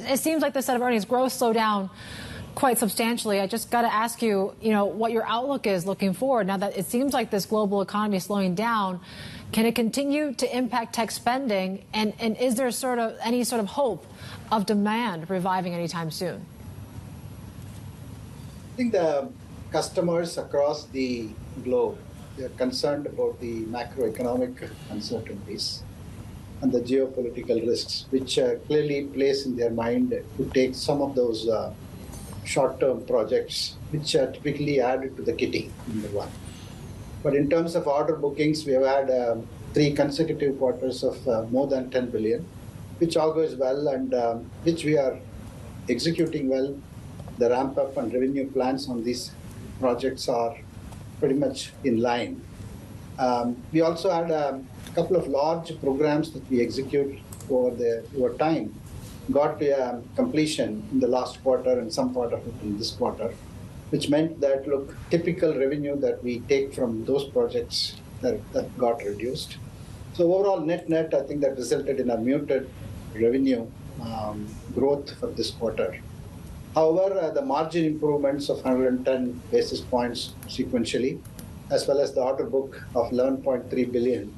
It seems like the set of earnings growth slowed down quite substantially. I just got to ask you, what your outlook is looking forward. Now that it seems like this global economy is slowing down, can it continue to impact tech spending? And is there any sort of hope of demand reviving anytime soon? I think the customers across the globe, they're concerned about the macroeconomic uncertainties and the geopolitical risks, which clearly place in their mind to take some of those short-term projects, which are typically added to the kitty, number one. But in terms of order bookings, we have had 3 consecutive quarters of more than 10 billion, which all goes well and which we are executing well. The ramp-up and revenue plans on these projects are pretty much in line. We also had a couple of large programs that we execute over time, got to completion in the last quarter and some part of it in this quarter, which meant that, typical revenue that we take from those projects that got reduced. So overall, net, I think that resulted in a muted revenue growth for this quarter. However, the margin improvements of 110 basis points sequentially, as well as the order book of 11.3 billion,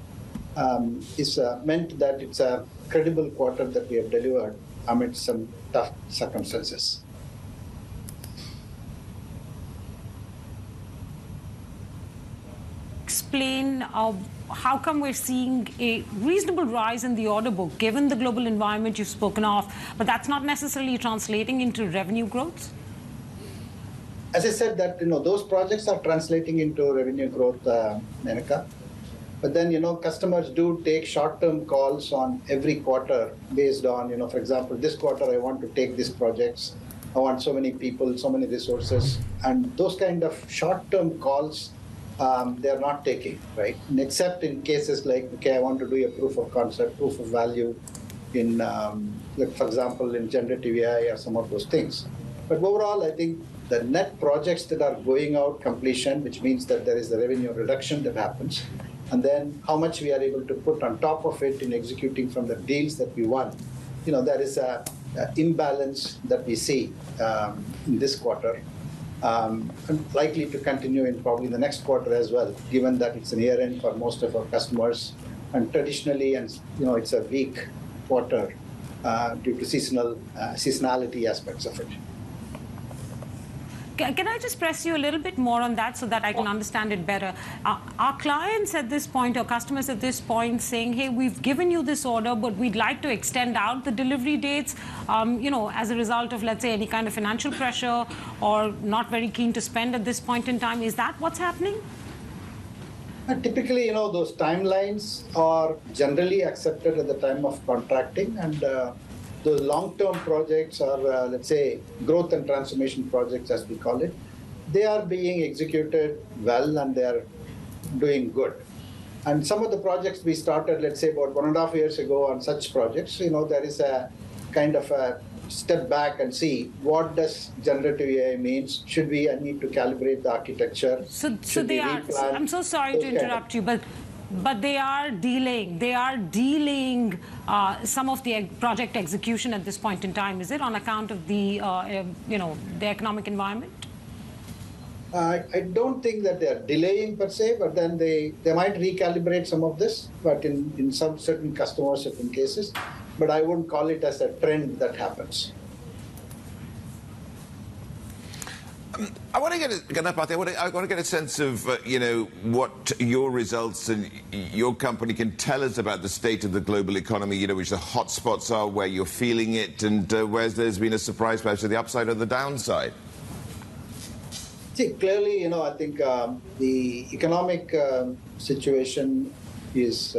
is meant that it's a credible quarter that we have delivered amid some tough circumstances. Explain how come we're seeing a reasonable rise in the order book, given the global environment you've spoken of, but that's not necessarily translating into revenue growth? As I said, that those projects are translating into revenue growth, Menaka. But then customers do take short-term calls on every quarter based on for example, this quarter I want to take these projects. I want so many people, so many resources, and those kind of short-term calls they are not taking, right? And except in cases like, okay, I want to do a proof of concept, proof of value in, for example, in generative AI or some of those things. But overall, I think the net projects that are going out completion, which means that there is a revenue reduction that happens, and then how much we are able to put on top of it in executing from the deals that we won, there is a imbalance that we see in this quarter. And likely to continue in probably the next quarter as well, given that it's an year end for most of our customers, and traditionally, it's a weak quarter due to seasonality aspects of it. Can I just press you a little bit more on that so that I can understand it better? Are clients at this point or customers at this point saying, hey, we've given you this order, but we'd like to extend out the delivery dates, as a result of, let's say, any kind of financial pressure, or not very keen to spend at this point in time? Is that what's happening? Typically, those timelines are generally accepted at the time of contracting, and those long-term projects are, let's say, growth and transformation projects, as we call it. They are being executed well, and they are doing good. And some of the projects we started, let's say, about 1.5 years ago on such projects, there is a kind of a step back and see what does generative AI means. Should we need to calibrate the architecture? So they are. I'm so sorry to interrupt you, but they are dealing some of the project execution at this point in time. Is it on account of the the economic environment? I don't think that they are delaying per se, but then they might recalibrate some of this, but in some certain customers, certain cases. But I wouldn't call it as a trend that happens. I want to get Ganapathy. I want to get a sense of what your results and your company can tell us about the state of the global economy. Which the hot spots are, where you're feeling it, and where there's been a surprise, perhaps to the upside or the downside. See, clearly, I think the economic situation is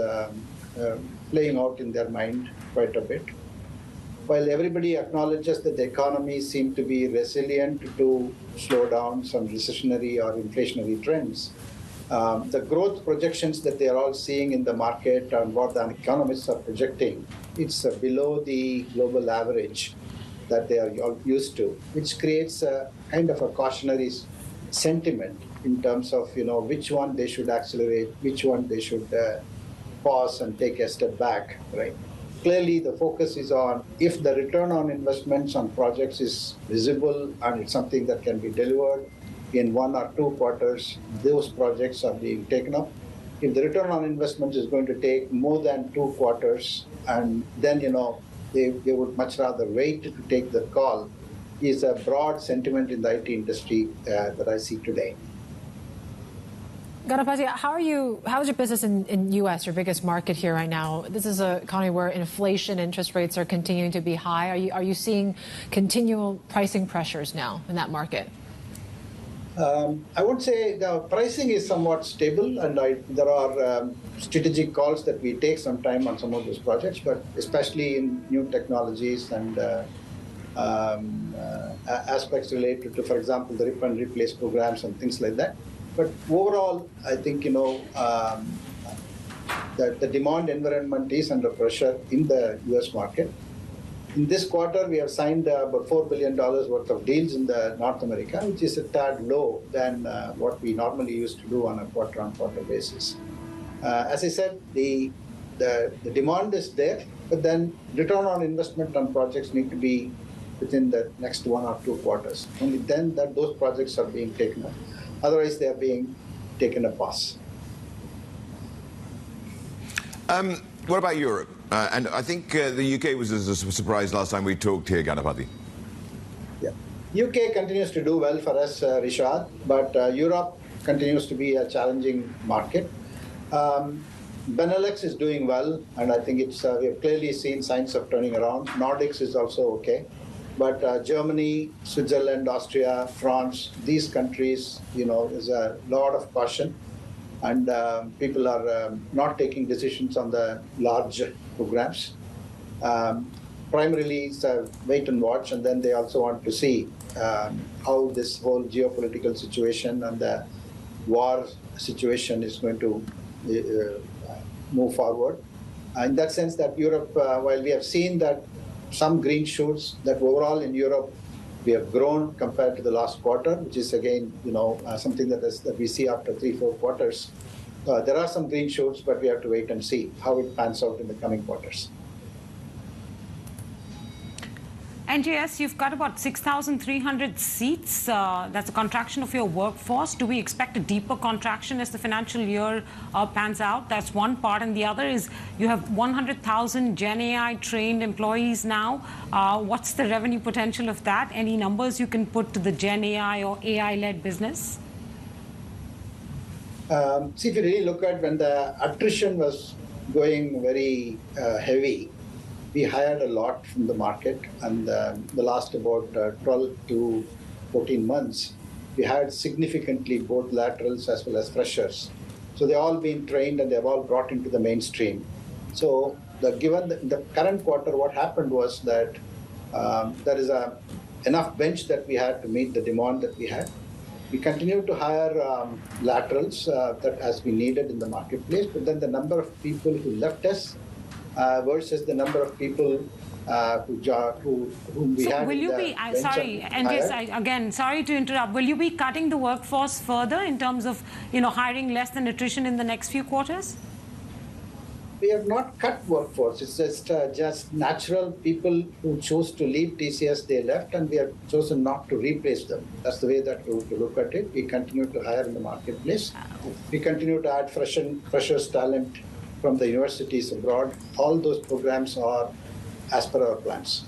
playing out in their mind quite a bit. While everybody acknowledges that the economy seems to be resilient to slow down some recessionary or inflationary trends, the growth projections that they are all seeing in the market and what the economists are projecting, it's below the global average that they are all used to, which creates a kind of a cautionary sentiment in terms of which one they should accelerate, which one they should pause and take a step back, right? clearly the focus is on if the return on investments on projects is visible and it's something that can be delivered in 1 or 2 quarters, those projects are being taken up. If the return on investment is going to take more than 2 quarters, and then, they would much rather wait to take the call, is a broad sentiment in the IT industry that I see today. Ganapathy, how's your business in U.S., your biggest market here right now? This is an economy where inflation, interest rates are continuing to be high. Are you seeing continual pricing pressures now in that market? I would say the pricing is somewhat stable, and there are strategic calls that we take sometime on some of those projects, but especially in new technologies and aspects related to, for example, the rip and replace programs and things like that. But overall, I think, the demand environment is under pressure in the U.S. market. In this quarter, we have signed about $4 billion worth of deals in the North America, which is a tad low than what we normally used to do on a quarter-on-quarter basis. As I said, the demand is there, but then return on investment on projects need to be within the next 1 or 2 quarters. Only then that those projects are being taken up. Otherwise, they are being taken a pause. What about Europe? And I think the UK was a surprise last time we talked here, Ganapathy. Yeah. UK continues to do well for us, Rishaad, but Europe continues to be a challenging market. Benelux is doing well, and I think we have clearly seen signs of turning around. Nordics is also okay. But Germany, Switzerland, Austria, France, these countries, there's a lot of caution. And people are not taking decisions on the large programs. Primarily, it's a wait and watch, and then they also want to see how this whole geopolitical situation and the war situation is going to move forward. In that sense, that Europe, while we have seen that some green shoots, that overall in Europe, we have grown compared to the last quarter, which is again, something that we see after 3-4 quarters. There are some green shoots, but we have to wait and see how it pans out in the coming quarters. NGS, you've got about 6,300 seats. That's a contraction of your workforce. Do we expect a deeper contraction as the financial year pans out? That's one part. And the other is you have 100,000 Gen AI trained employees now. What's the revenue potential of that? Any numbers you can put to the Gen AI or AI-led business? See, if you really look at when the attrition was going very heavy, we hired a lot from the market, and the last about 12 to 14 months, we hired significantly both laterals as well as freshers. So they've all been trained and they've all brought into the mainstream. So given the current quarter, what happened was that there is enough bench that we had to meet the demand that we had. We continued to hire laterals that has been needed in the marketplace, but then the number of people who left us versus the number of people whom we had. Will you be, sorry, NGS, again, sorry to interrupt, will you be cutting the workforce further in terms of, hiring less than attrition in the next few quarters? We have not cut workforce. It's just natural people who chose to leave TCS, they left, and we have chosen not to replace them. That's the way that we look at it. We continue to hire in the marketplace. We continue to add freshers talent from the universities abroad. All those programs are as per our plans.